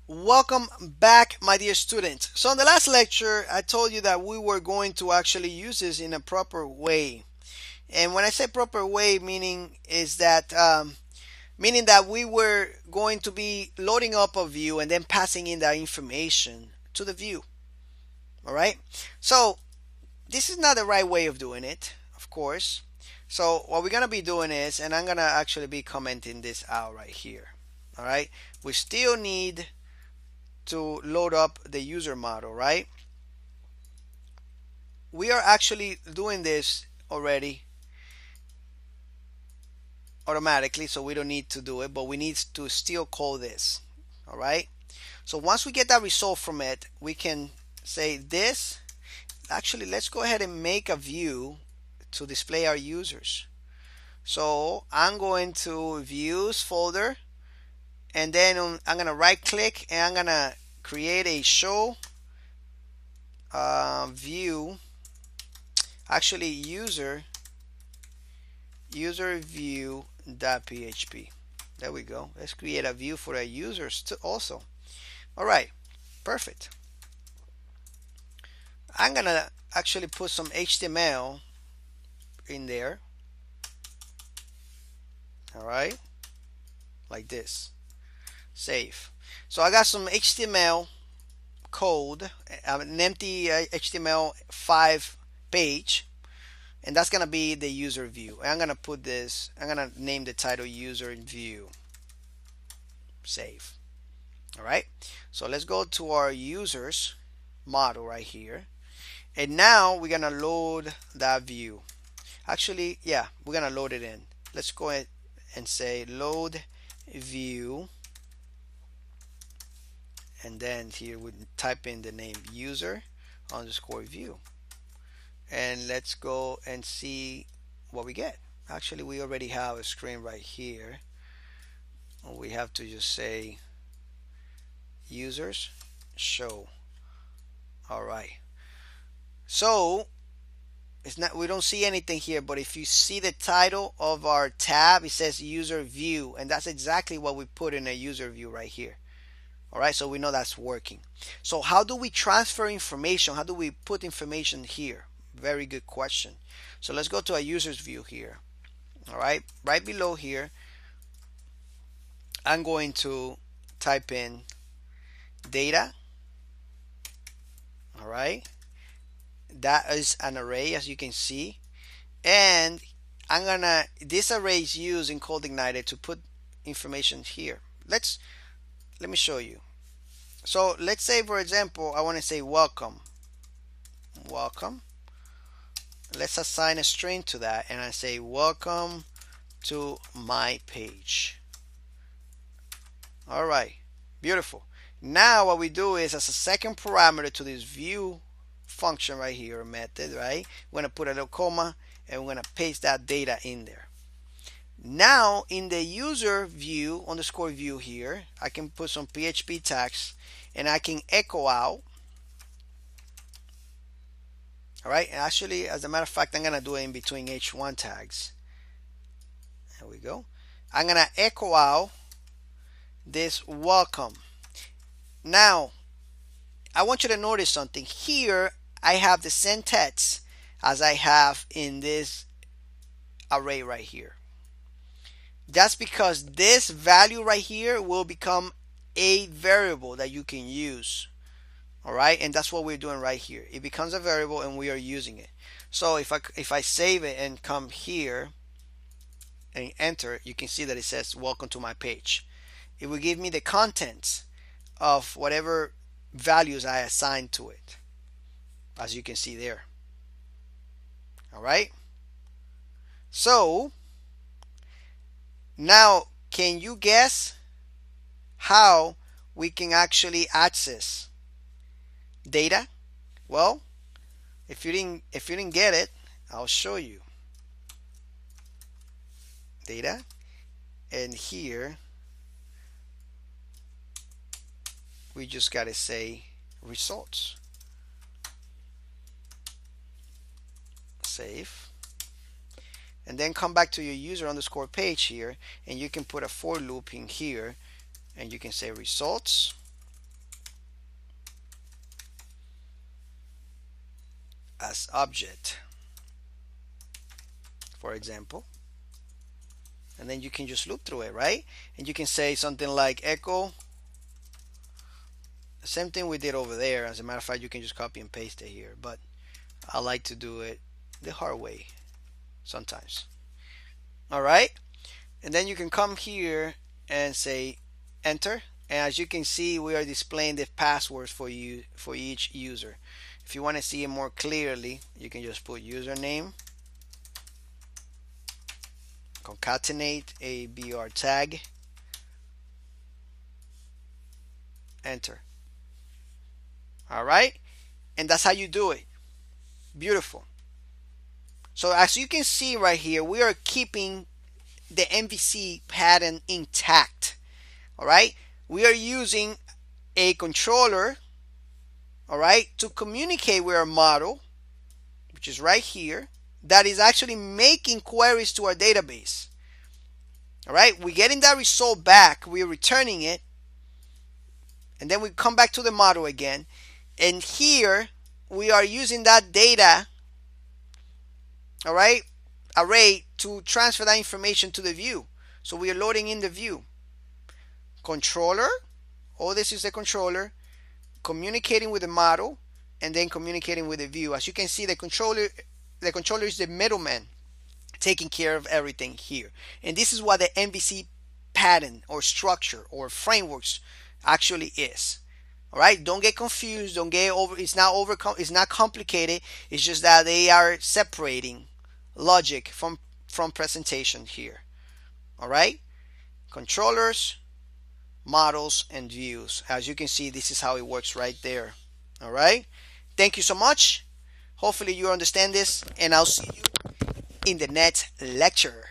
Welcome back, my dear students. So in the last lecture, I told you that we were going to actually use this in a proper way. And when I say proper way, meaning that we were going to be loading up a view and then passing in that information to the view. All right. So this is not the right way of doing it, of course. So what we're gonna be doing is, and I'm gonna actually be commenting this out right here. All right. We still need to load up the user model, right? We are actually doing this already automatically, so we don't need to do it, but we need to still call this. All right. So once we get that result from it, we can say this. Actually, let's go ahead and make a view to display our users. So I'm going to views folder, and then I'm going to right click and I'm going to create a show view, actually user view.php. There we go. Let's create a view for our users too also. All right, perfect. I'm gonna actually put some HTML in there. All right, like this. Save. So I got some HTML code, an empty HTML5 page, and that's gonna be the user view. And I'm gonna put this, I'm gonna name the title user view. Save. All right, so let's go to our users model right here, and now we're gonna load that view. Actually, yeah, we're gonna load it in. Let's go ahead and say load view, and then here we type in the name user underscore view, and let's go and see what we get. Actually, we already have a screen right here. We have to just say users show. All right, so it's not, we don't see anything here, but if you see the title of our tab, it says user view, and that's exactly what we put in a user view right here. All right, so we know that's working. So how do we transfer information? How do we put information here? Very good question. So let's go to a user's view here. All right, right below here, I'm going to type in data. All right, that is an array, as you can see, and this array is used in Codeigniter to put information here. Let me show you. So let's say, for example, I want to say welcome. Let's assign a string to that, and I say welcome to my page. All right, beautiful. Now what we do is, as a second parameter to this view function right here, method, right, we're going to put a little comma, and we're going to paste that data in there. Now in the user view underscore view here, I can put some PHP tags, and I can echo out. All right, and actually, as a matter of fact, I'm gonna do it in between h1 tags. There we go. I'm gonna echo out this welcome. Now I want you to notice something here. I have the same text as I have in this array right here. That's because this value right here will become a variable that you can use. All right, and that's what we're doing right here. It becomes a variable and we are using it. So if I save it and come here and enter, you can see that it says welcome to my page. It will give me the contents of whatever values I assigned to it, as you can see there. All right, so now can you guess how we can actually access data? Well, if you didn't get it, I'll show you. Data, and here we just gotta say results. Save, and then come back to your user underscore page here, and you can put a for loop in here, and you can say results, as object, for example, and then you can just loop through it, right? And you can say something like echo, the same thing we did over there. As a matter of fact, you can just copy and paste it here, but I like to do it the hard way sometimes. All right, and then you can come here and say enter, and as you can see, we are displaying the passwords for you for each user. If you want to see it more clearly, you can just put username, concatenate a br tag, enter. All right, and that's how you do it. Beautiful. So as you can see right here, we are keeping the MVC pattern intact. All right, we are using a controller, all right, to communicate with our model, which is right here, that is actually making queries to our database. All right, we're getting that result back, we're returning it, and then we come back to the model again, and here we are using that data, all right, array to transfer that information to the view. So we are loading in the view. Controller, all this is the controller communicating with the model and then communicating with the view. As you can see, the controller is the middleman taking care of everything here. And this is what the MVC pattern or structure or frameworks actually is. All right, don't get confused, don't get over, it's not complicated. It's just that they are separating logic from presentation here. All right, controllers, models, and views. As you can see, this is how it works right there. All right, thank you so much. Hopefully you understand this, and I'll see you in the next lecture.